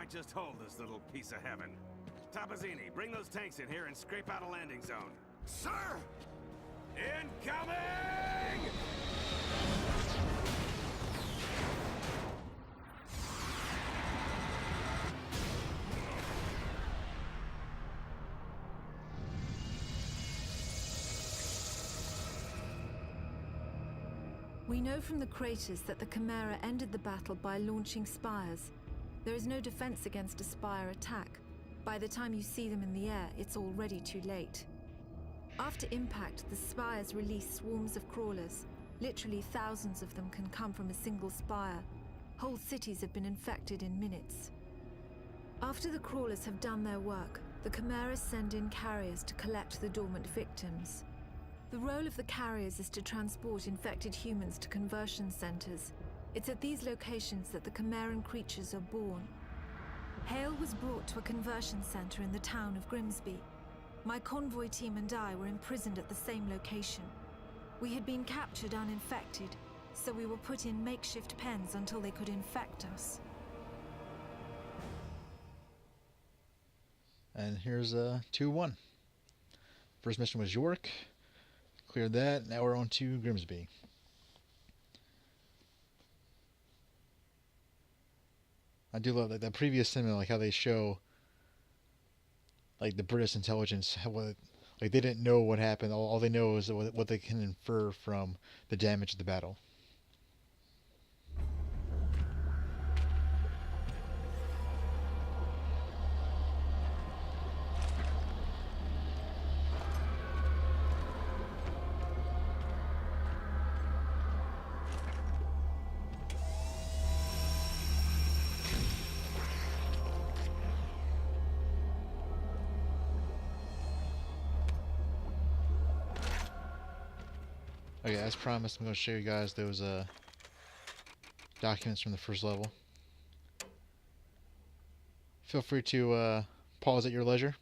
might just hold this little piece of heaven. Tabazzini, bring those tanks in here and scrape out a landing zone. Sir! Incoming! We know from the craters that the Chimera ended the battle by launching spires. There is no defense against a spire attack. By the time you see them in the air, it's already too late. After impact, the spires release swarms of crawlers. Literally thousands of them can come from a single spire. Whole cities have been infected in minutes. After the crawlers have done their work, the Chimeras send in carriers to collect the dormant victims. The role of the carriers is to transport infected humans to conversion centers. It's at these locations that the Chimeran creatures are born. Hale was brought to a conversion center in the town of Grimsby. My convoy team and I were imprisoned at the same location. We had been captured uninfected, so we were put in makeshift pens until they could infect us. And here's 2-1. First mission was York. Cleared that. Now we're on to Grimsby. I do love that previous cinema, like how they show, like the British intelligence, like they didn't know what happened. All they know is what they can infer from the damage of the battle. Okay, as promised, I'm going to show you guys those documents from the first level. Feel free to pause at your leisure.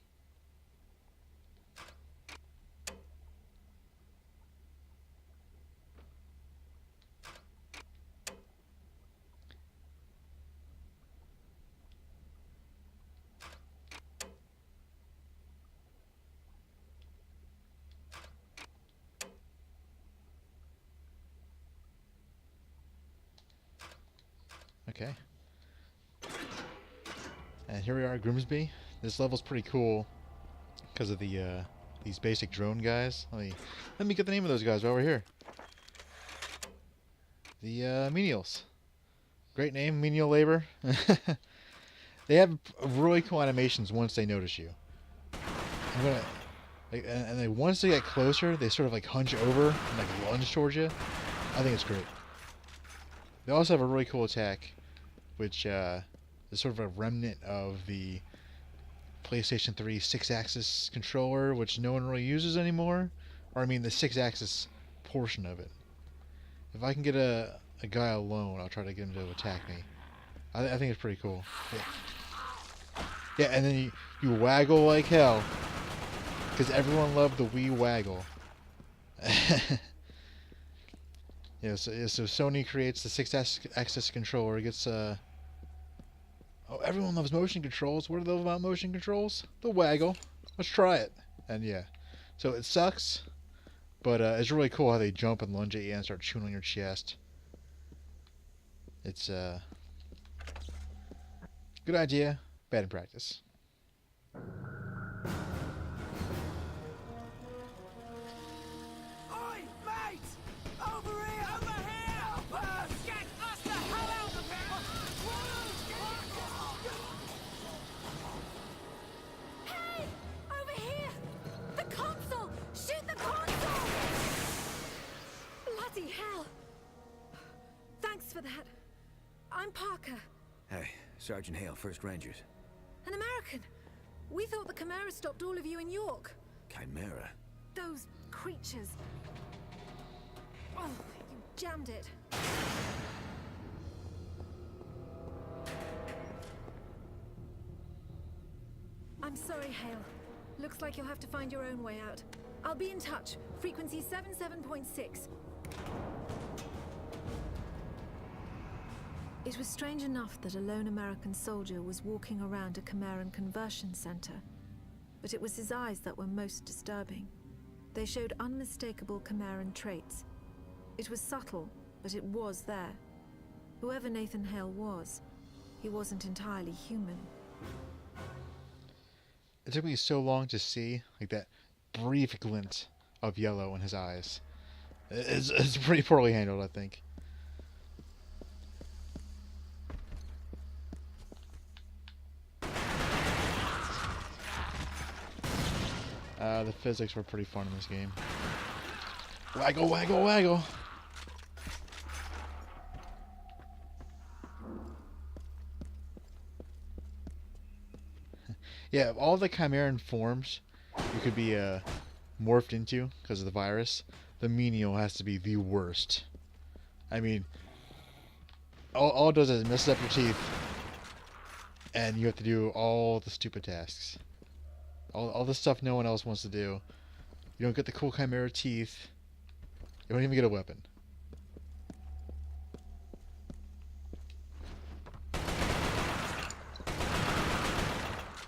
Okay. And here we are at Grimsby. This level's pretty cool because of the these basic drone guys. Let me get the name of those guys while we're here. The menials. Great name, menial labor. They have really cool animations once they notice you. And then once they get closer, they sort of like hunch over and like lunge towards you. I think it's great. They also have a really cool attack, which is sort of a remnant of the PlayStation 3 6-axis controller, which no one really uses anymore. Or I mean the 6-axis portion of it. If I can get a guy alone, I'll try to get him to attack me. I think it's pretty cool. Yeah, and then you waggle like hell. Because everyone loved the Wii waggle. Yeah, so Sony creates the 6-axis controller. It gets oh, everyone loves motion controls. What do they love about motion controls? The waggle. Let's try it. And yeah, so it sucks, but it's really cool how they jump and lunge at you and start chewing on your chest. It's good idea, bad in practice. For that. I'm Parker. Hey, Sergeant Hale, 1st Rangers. An American. We thought the Chimera stopped all of you in York. Chimera? Those creatures. Oh, you jammed it. I'm sorry, Hale. Looks like you'll have to find your own way out. I'll be in touch. Frequency 77.6. It was strange enough that a lone American soldier was walking around a Chimeran conversion center, but it was his eyes that were most disturbing. They showed unmistakable Chimeran traits. It was subtle, but it was there. Whoever Nathan Hale was, he wasn't entirely human. It took me so long to see, like, that brief glint of yellow in his eyes. It's pretty poorly handled, I think. The physics were pretty fun in this game. Waggle, waggle, waggle! Yeah, all the Chimeran forms you could be morphed into because of the virus, the menial has to be the worst. I mean, all it does is messes up your teeth, and you have to do all the stupid tasks. All the stuff no one else wants to do. You don't get the cool Chimera teeth. You don't even get a weapon.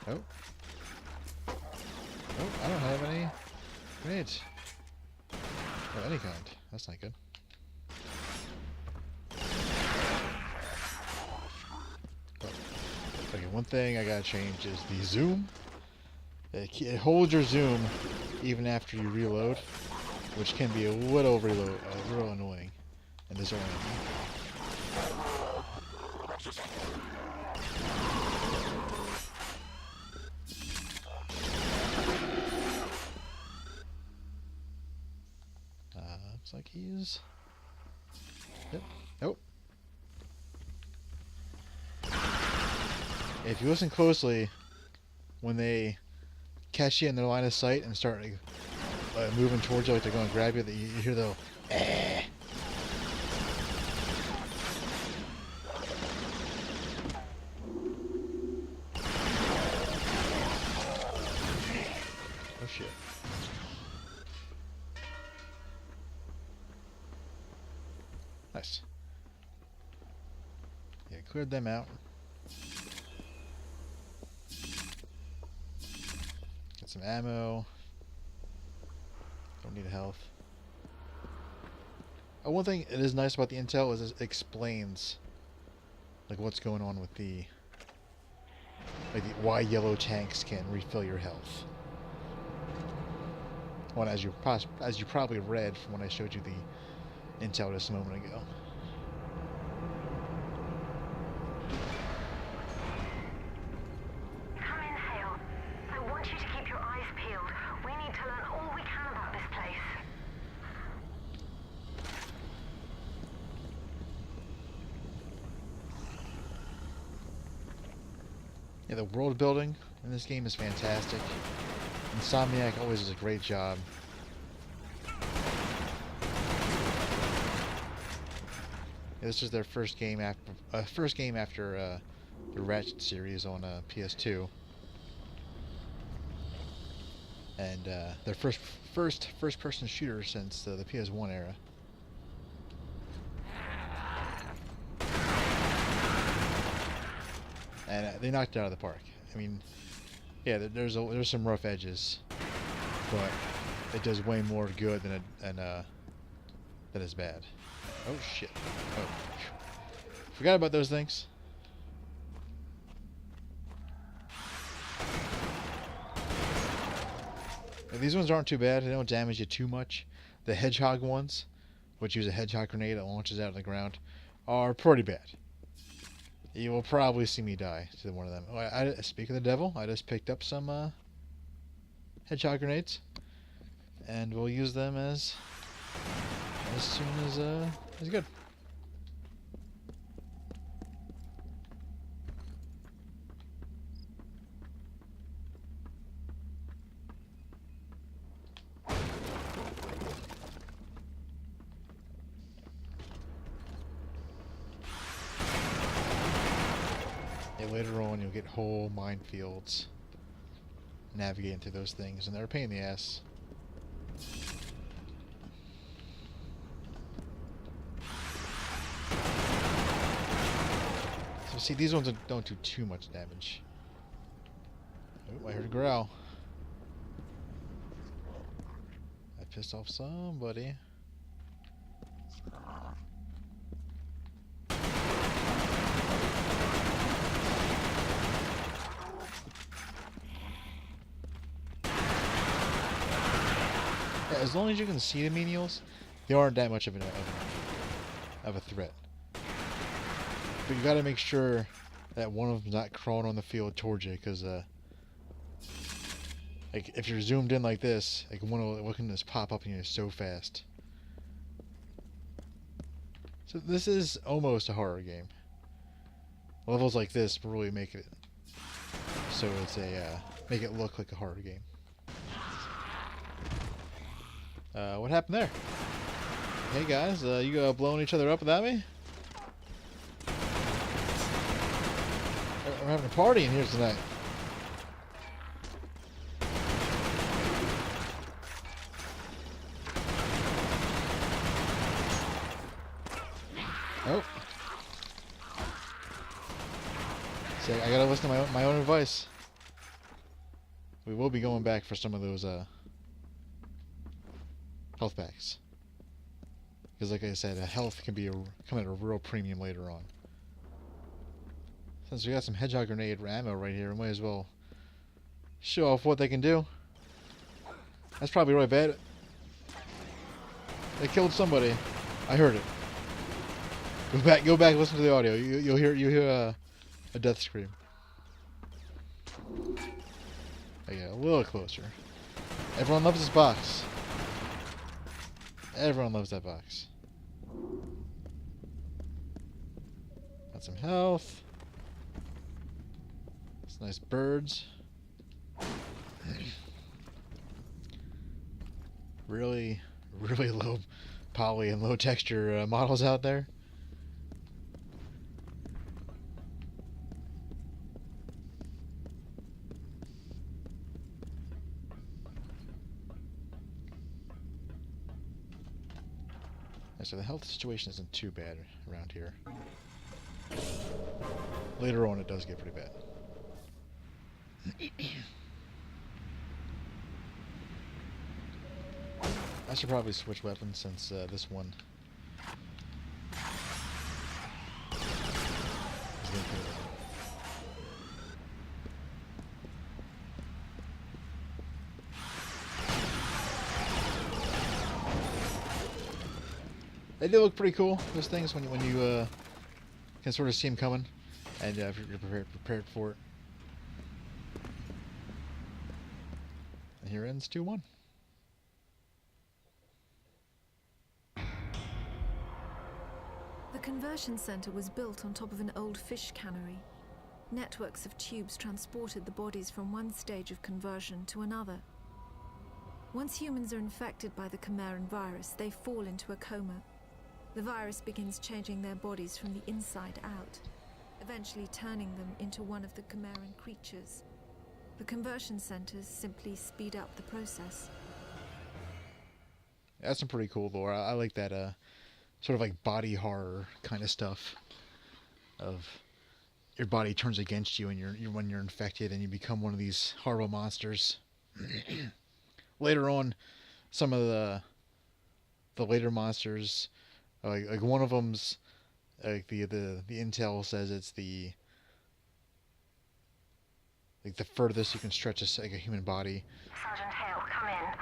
Oh. Oh, I don't have any grenades. Of any kind. That's not good. Oh. Okay, one thing I gotta change is the zoom. It holds your zoom even after you reload, which can be a little annoying in this early. Looks like he's... Yep. Nope. If you listen closely, when they catch you in their line of sight and start moving towards you like they're going to grab you, you hear the eh. Oh shit. Nice. Yeah, cleared them out. Get some ammo. Don't need health. Oh, one thing it is nice about the intel is it explains like what's going on with why yellow tanks can refill your health. Well, as you probably read from when I showed you the intel just a moment ago. Come in, Hale. I want you to keep your eyes peeled. We need to learn all we can about this place. Yeah, the world building in this game is fantastic. Insomniac always does a great job. This is their first game after the Ratchet series on PS2, and their first-person shooter since the PS1 era. And they knocked it out of the park. I mean, yeah, there's some rough edges, but it does way more good than is bad. Oh shit. Oh. Forgot about those things. These ones aren't too bad. They don't damage you too much. The hedgehog ones, which use a hedgehog grenade that launches out of the ground, are pretty bad. You will probably see me die to one of them. Oh, speak of the devil, I just picked up some hedgehog grenades, and we'll use them as soon as it's good. Yeah, later on you'll get whole minefields navigating through those things, and they're a pain in the ass. See, these ones don't do too much damage. Oh, I heard a growl. I pissed off somebody. Yeah, as long as you can see the menials, they aren't that much of a threat. But you gotta make sure that one of them's not crawling on the field towards you, because like if you're zoomed in like this, like one can just pop up on you so fast. So this is almost a horror game. Levels like this really make it so it's a make it look like a horror game. What happened there? Hey guys, you blowing each other up without me? We're having a party in here tonight. Oh. See, I gotta listen to my own advice. We will be going back for some of those health packs. Because like I said, health can come at a real premium later on. Since we got some hedgehog grenade ammo right here, we might as well show off what they can do. That's probably really bad. They killed somebody. I heard it. Go back, listen to the audio. You'll hear a death scream. Yeah, a little closer. Everyone loves this box. Everyone loves that box. Got some health. Some nice birds. Really low poly and low texture models out there. So the health situation isn't too bad around here. Later on it does get pretty bad. I should probably switch weapons since this one is getting pretty bad. They do look pretty cool, those things, when you can sort of see them coming, and if you're prepared for it. And here ends 2-1. The conversion center was built on top of an old fish cannery. Networks of tubes transported the bodies from one stage of conversion to another. Once humans are infected by the Chimeran virus, they fall into a coma. The virus begins changing their bodies from the inside out, eventually turning them into one of the Chimeran creatures. The conversion centers simply speed up the process. That's some pretty cool lore. I like that sort of like body horror kind of stuff. Of your body turns against you, and when you're infected, and you become one of these horrible monsters. Later on, some of the later monsters. Like one of them's, like the intel says it's the furthest you can stretch a human body. Sergeant Hale, come in.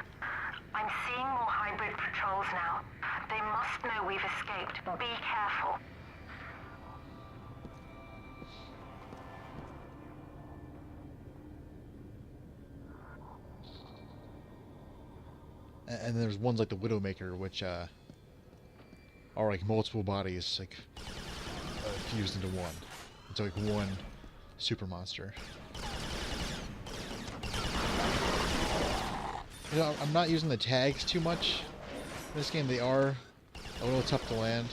I'm seeing more hybrid patrols now. They must know we've escaped. Be careful. And there's ones like the Widowmaker, which are like multiple bodies like fused into one. It's like one super monster. You know, I'm not using the tags too much in this game. They are a little tough to land.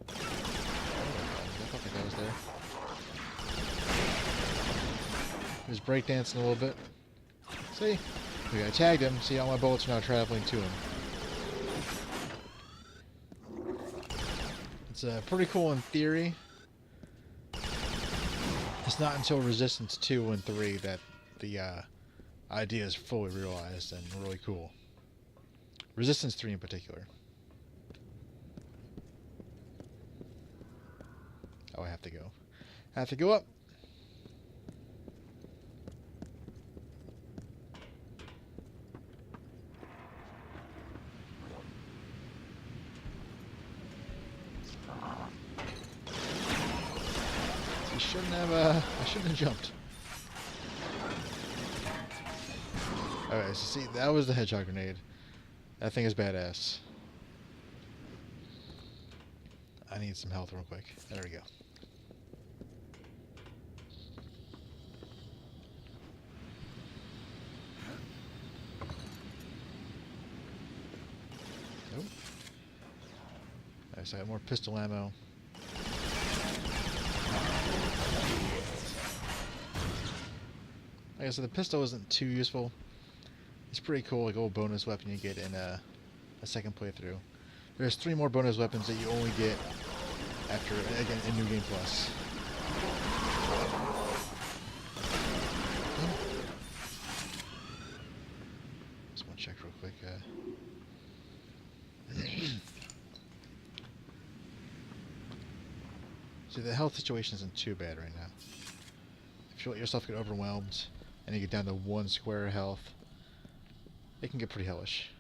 I thought that guy was there. He was breakdancing a little bit. See? Okay, I tagged him. See, all my bullets are now traveling to him. It's pretty cool in theory. It's not until Resistance 2 and 3 that the idea is fully realized and really cool. Resistance 3 in particular. Oh, I have to go. I have to go up. I shouldn't have jumped. Alright, so see, that was the hedgehog grenade. That thing is badass. I need some health real quick. There we go. Nope. Alright, so I got more pistol ammo. Like I said, the pistol isn't too useful. It's pretty cool, like a little bonus weapon you get in a second playthrough. There's 3 more bonus weapons that you only get after, again, in New Game Plus. Just want to check real quick. See, the health situation isn't too bad right now. If you let yourself get overwhelmed and you get down to 1 square health, it can get pretty hellish.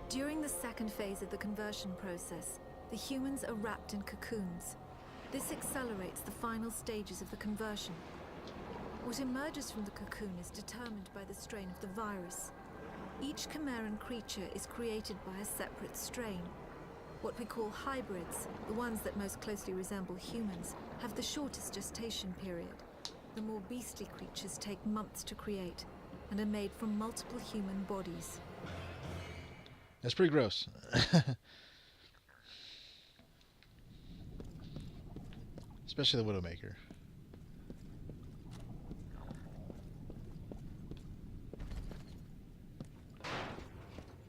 During the second phase of the conversion process, the humans are wrapped in cocoons. This accelerates the final stages of the conversion. What emerges from the cocoon is determined by the strain of the virus. Each Chimeran creature is created by a separate strain. What we call hybrids, the ones that most closely resemble humans, have the shortest gestation period. The more beastly creatures take months to create and are made from multiple human bodies. That's pretty gross. Especially the Widowmaker.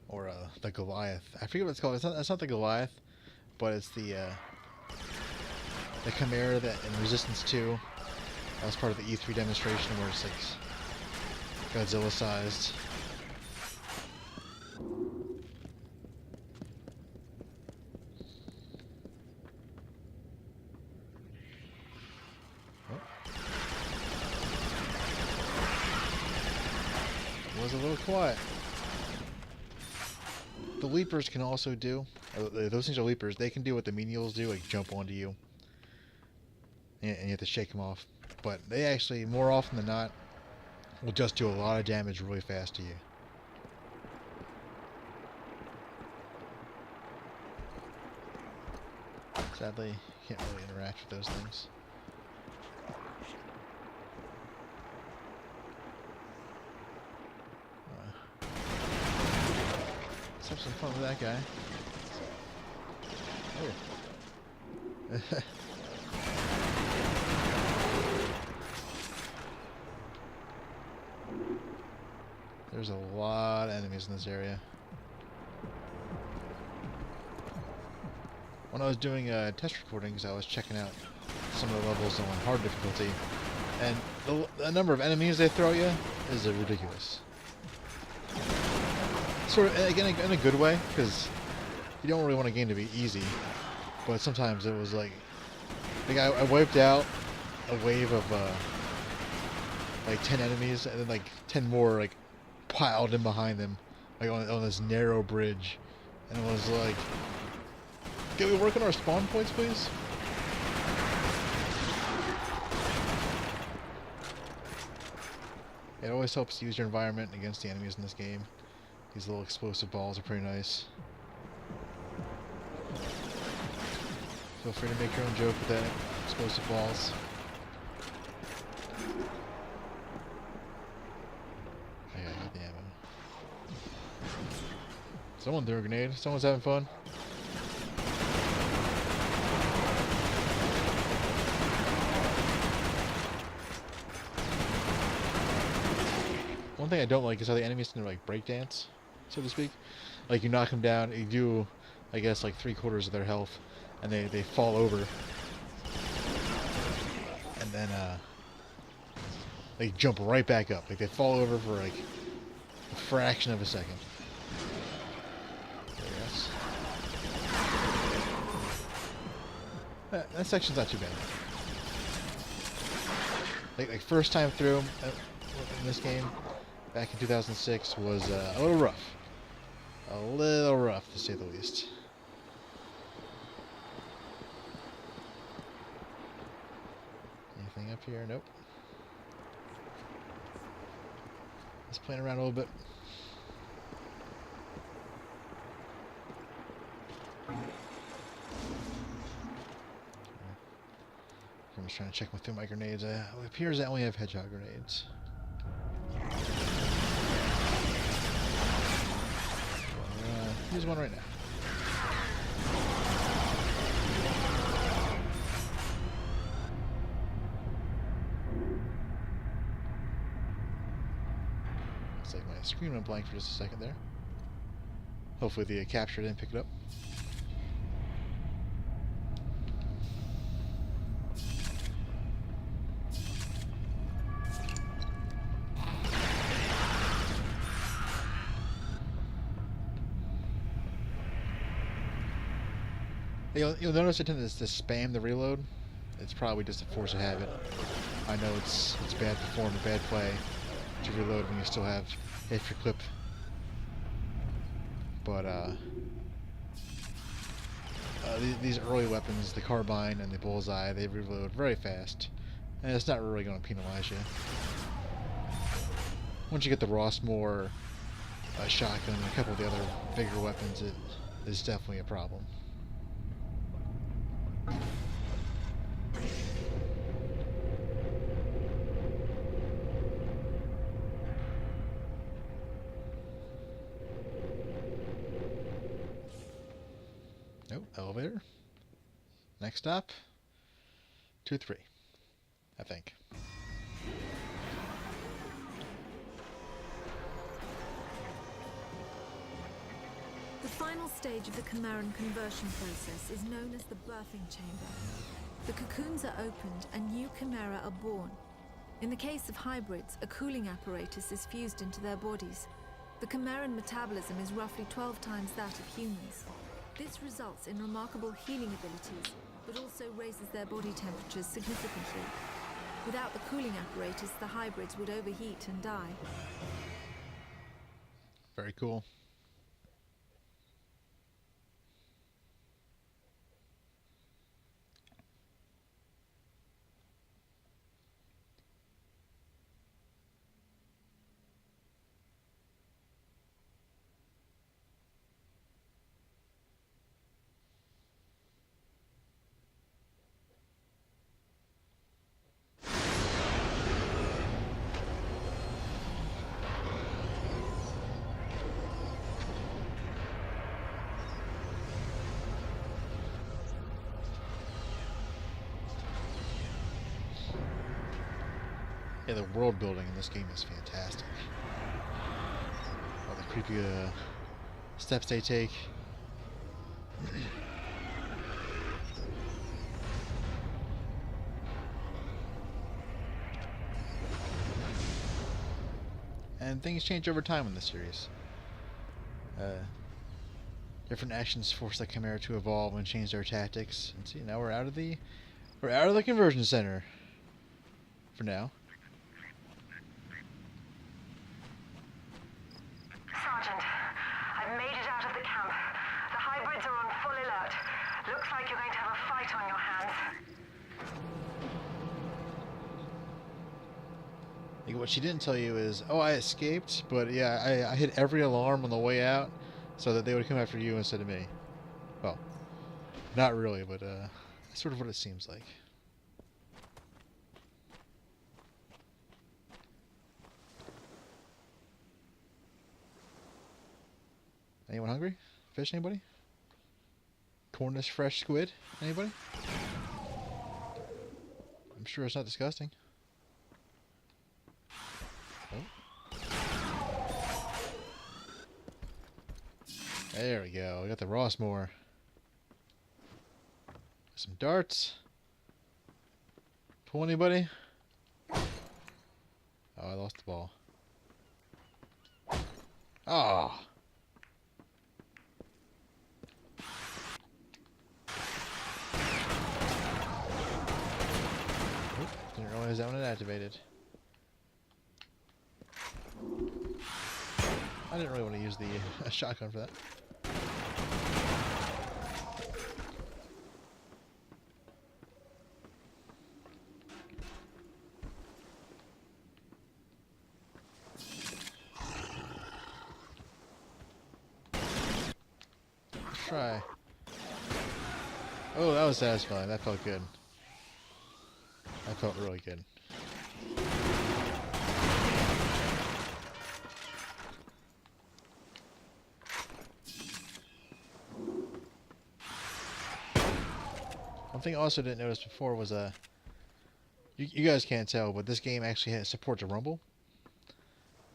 Or the Goliath. I forget what it's called. It's not the Goliath, but it's the Chimera that in Resistance 2. That was part of the E3 demonstration where it's like Godzilla sized. Was a little quiet. The Leapers can also do, those things are Leapers, they can do what the menials do, like jump onto you. And you have to shake them off. But they actually, more often than not, will just do a lot of damage really fast to you. Sadly, you can't really interact with those things. Let's have some fun with that guy. Oh. There's a lot of enemies in this area. When I was doing test recordings, I was checking out some of the levels on hard difficulty, and the number of enemies they throw at you is ridiculous. Sort of, again, in a good way, because you don't really want a game to be easy, but sometimes it was like I wiped out a wave of like 10 enemies, and then like 10 more like piled in behind them, like on this narrow bridge, and it was like, can we work on our spawn points, please? It always helps to use your environment against the enemies in this game. These little explosive balls are pretty nice. Feel free to make your own joke with that. Explosive balls. I got the ammo. Someone threw a grenade. Someone's having fun. One thing I don't like is how the enemies can like breakdance. so to speak. Like you knock them down, you do, I guess, like 3/4 of their health, and they fall over, and then they jump right back up. Like they fall over for like a fraction of a second. Yes. That section's not too bad. Like first time through in this game, back in 2006, was a little rough. A little rough, to say the least. Anything up here? Nope. Let's play around a little bit. I'm just trying to check through my grenades. It appears I only have hedgehog grenades. Use one right now. Looks like my screen went blank for just a second there. Hopefully the capture didn't pick it up. You'll notice I tend to spam the reload. It's probably just a force of habit. I know it's bad form or bad play to reload when you still have half your clip. But these early weapons, the carbine and the bullseye, they reload very fast, and it's not really going to penalize you. Once you get the Rossmore shotgun and a couple of the other bigger weapons, it is definitely a problem. Nope, elevator. Next stop, 2-3, I think. The final stage of the Chimeran conversion process is known as the birthing chamber. The cocoons are opened and new Chimera are born. In the case of hybrids, a cooling apparatus is fused into their bodies. The Chimeran metabolism is roughly 12 times that of humans. This results in remarkable healing abilities, but also raises their body temperatures significantly. Without the cooling apparatus, the hybrids would overheat and die. Very cool. Yeah, the world building in this game is fantastic. All the creepy steps they take. And things change over time in this series. Different actions force the Chimera to evolve and change their tactics. And see, now we're out of the conversion center. For now. Sergeant, I've made it out of the camp. The hybrids are on full alert. Looks like you're going to have a fight on your hands. Like, what she didn't tell you is, oh, I escaped, but yeah, I hit every alarm on the way out so that they would come after you instead of me. Well, not really, but that's sort of what it seems like. Anyone hungry? Fish, anybody? Cornish fresh squid? Anybody? I'm sure it's not disgusting. Oh. There we go. We got the Rossmore. Some darts. Pull anybody? Oh, I lost the ball. Ah. Didn't realize that one had activated. I didn't really want to use the shotgun for that. Let's try. Oh, that was satisfying. That felt good. That felt really good. One thing I also didn't notice before was you guys can't tell, but this game actually supports a rumble.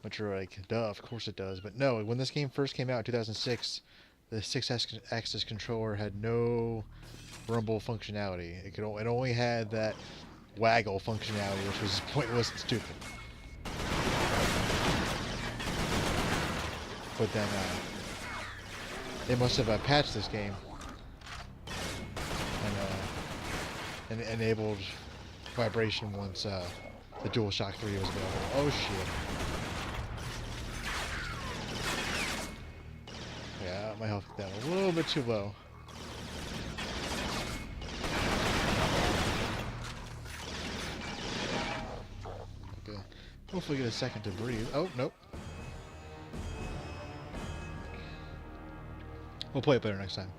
Which you're like, duh, of course it does. But no, when this game first came out in 2006, the 6-axis controller had no rumble functionality. It only had that waggle functionality, which was pointless and stupid. But then they must have patched this game and enabled vibration once the DualShock 3 was available. Oh shit. Yeah, my health down a little bit too low. Okay. Hopefully get a second to breathe. Oh, nope. We'll play it better next time.